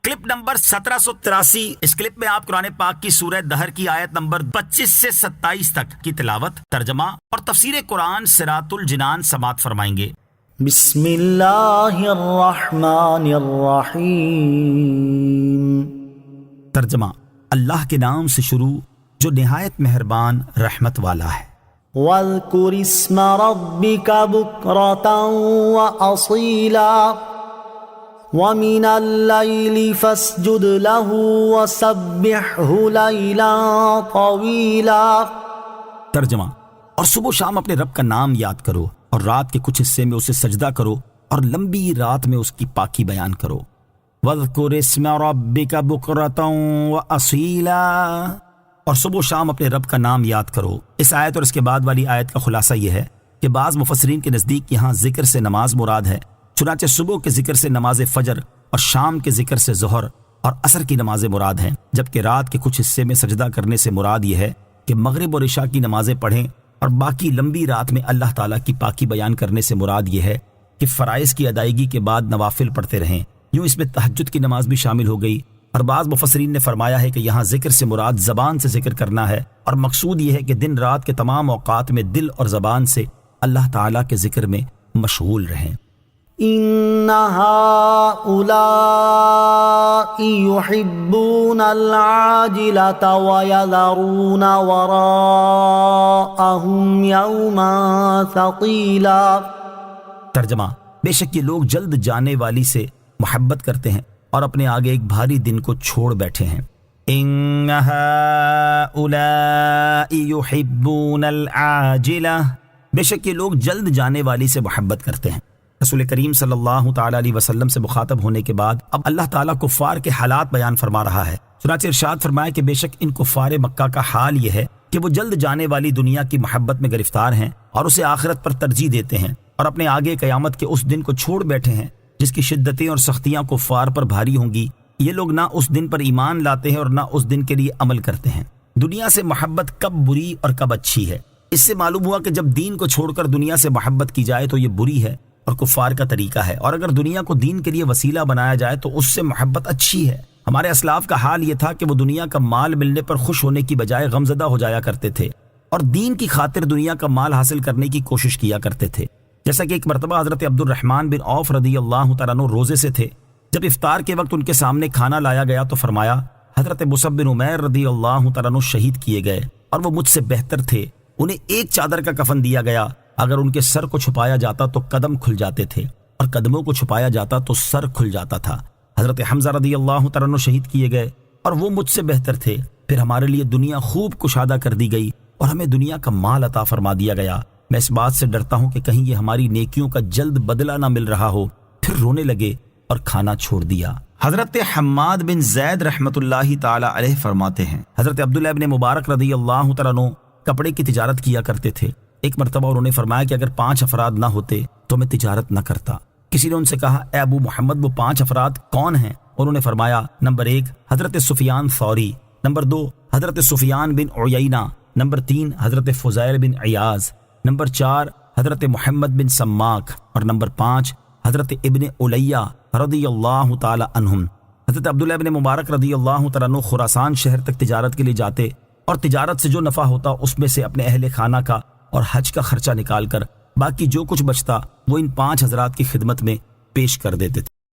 Clip number 1783۔ اس clip میں آپ قرآن پاک کی سورہ دہر کی آیت نمبر 25 سے 27 تک کی تلاوت، ترجمہ اور تفسیر قرآن صراط الجنان سماعت فرمائیں گے۔ بسم اللہ الرحمن الرحیم۔ ترجمہ: اللہ کے نام سے شروع جو نہایت مہربان رحمت والا ہے۔ وَاذْكُرِ اسْمَ رَبِّكَ بُكْرَةً وَأَصِيلًا وَمِنَ اللَّيْلِ فَاسْجُدْ لَهُ وَسَبِّحْهُ لَيْلًا طَوِيلًا۔ ترجمہ: اور صبح و شام اپنے رب کا نام یاد کرو اور رات کے کچھ حصے میں اسے سجدہ کرو اور لمبی رات میں اس کی پاکی بیان کرو۔ وَاذْكُرِ اسْمَ رَبِّكَ بُكْرَةً وَأَصِيلًا، اور صبح و شام اپنے رب کا نام یاد کرو۔ اس آیت اور اس کے بعد والی آیت کا خلاصہ یہ ہے کہ بعض مفسرین کے نزدیک یہاں ذکر سے نماز مراد ہے، چنانچہ صبح کے ذکر سے نماز فجر اور شام کے ذکر سے ظہر اور عصر کی نمازیں مراد ہیں، جبکہ رات کے کچھ حصے میں سجدہ کرنے سے مراد یہ ہے کہ مغرب اور عشاء کی نمازیں پڑھیں، اور باقی لمبی رات میں اللہ تعالیٰ کی پاکی بیان کرنے سے مراد یہ ہے کہ فرائض کی ادائیگی کے بعد نوافل پڑھتے رہیں۔ یوں اس میں تہجد کی نماز بھی شامل ہو گئی، اور بعض مفسرین نے فرمایا ہے کہ یہاں ذکر سے مراد زبان سے ذکر کرنا ہے، اور مقصود یہ ہے کہ دن رات کے تمام اوقات میں دل اور زبان سے اللہ تعالیٰ کے ذکر میں مشغول رہیں۔ إِنَّ هَٰؤُلَاءِ يُحِبُّونَ الْعَاجِلَةَ وَيَذَرُونَ وَرَاءَهُمْ يَوْمًا ثَقِيلًا۔ ترجمہ: بے شک یہ لوگ جلد جانے والی سے محبت کرتے ہیں اور اپنے آگے ایک بھاری دن کو چھوڑ بیٹھے ہیں۔ إِنَّ هَٰؤُلَاءِ يُحِبُّونَ الْعَاجِلَةَ، بے شک یہ لوگ جلد جانے والی سے محبت کرتے ہیں۔ رسول کریم صلی اللہ تعالیٰ علیہ وسلم سے مخاطب ہونے کے بعد اب اللہ تعالیٰ کفار کے حالات بیان فرما رہا ہے۔ چنانچہ ارشاد فرمایا کہ بے شک ان کفار مکہ کا حال یہ ہے کہ وہ جلد جانے والی دنیا کی محبت میں گرفتار ہیں اور اسے آخرت پر ترجیح دیتے ہیں، اور اپنے آگے قیامت کے اس دن کو چھوڑ بیٹھے ہیں جس کی شدتیں اور سختیاں کفار پر بھاری ہوں گی۔ یہ لوگ نہ اس دن پر ایمان لاتے ہیں اور نہ اس دن کے لیے عمل کرتے ہیں۔ دنیا سے محبت کب بری اور کب اچھی ہے؟ اس سے معلوم ہوا کہ جب دین کو چھوڑ کر دنیا سے محبت کی جائے تو یہ بری ہے اور کفار کا طریقہ ہے، اور اگر دنیا کو دین کے لیے وسیلہ بنایا جائے تو اس سے محبت اچھی ہے۔ ہمارے اسلاف کا حال یہ تھا کہ وہ دنیا کا مال ملنے پر خوش ہونے کی بجائے غمزدہ ہو جایا کرتے تھے اور دین کی خاطر دنیا کا مال حاصل کرنے کی کوشش کیا کرتے تھے۔ جیسا کہ ایک مرتبہ حضرت عبد الرحمن بن عوف رضی اللہ تعالیٰ عنہ روزے سے تھے، جب افطار کے وقت ان کے سامنے کھانا لایا گیا تو فرمایا، حضرت مصعب بن عمیر رضی اللہ تعالیٰ عنہ شہید کیے گئے اور وہ مجھ سے بہتر تھے، انہیں ایک چادر کا کفن دیا گیا، اگر ان کے سر کو چھپایا جاتا تو قدم کھل جاتے تھے اور قدموں کو چھپایا جاتا تو سر کھل جاتا تھا۔ حضرت حمزہ رضی اللہ تعالیٰ عنہ شہید کیے گئے اور وہ مجھ سے بہتر تھے، پھر ہمارے لیے دنیا خوب کشادہ کر دی گئی اور ہمیں دنیا کا مال عطا فرما دیا گیا۔ میں اس بات سے ڈرتا ہوں کہ کہیں یہ ہماری نیکیوں کا جلد بدلہ نہ مل رہا ہو۔ پھر رونے لگے اور کھانا چھوڑ دیا۔ حضرت حماد بن زید رحمت اللہ تعالی علیہ فرماتے ہیں، حضرت عبداللہ ابن مبارک رضی اللہ تعالیٰ عنہ کپڑے کی تجارت کیا کرتے تھے۔ ایک مرتبہ انہوں نے فرمایا کہ اگر 5 افراد نہ ہوتے تو میں تجارت نہ کرتا۔ کسی نے ان سے کہا، اے ابو محمد وہ 5 افراد کون ہیں؟ انہوں نے فرمایا، نمبر 1 حضرت سفیان ثوری، نمبر 2 حضرت سفیان بن عیینہ، نمبر 3 حضرت فضیل بن عیاض، نمبر 4 حضرت محمد بن سماک، اور نمبر 5 حضرت ابن الیہ رضی اللہ تعالی عنہم۔ حضرت عبداللہ ابن مبارک رضی اللہ تعالیٰ عنہ خراسان شہر تک تجارت کے لیے جاتے اور تجارت سے جو نفع ہوتا اس میں سے اپنے اہل خانہ کا اور حج کا خرچہ نکال کر باقی جو کچھ بچتا وہ ان 5 حضرات کی خدمت میں پیش کر دیتے تھے۔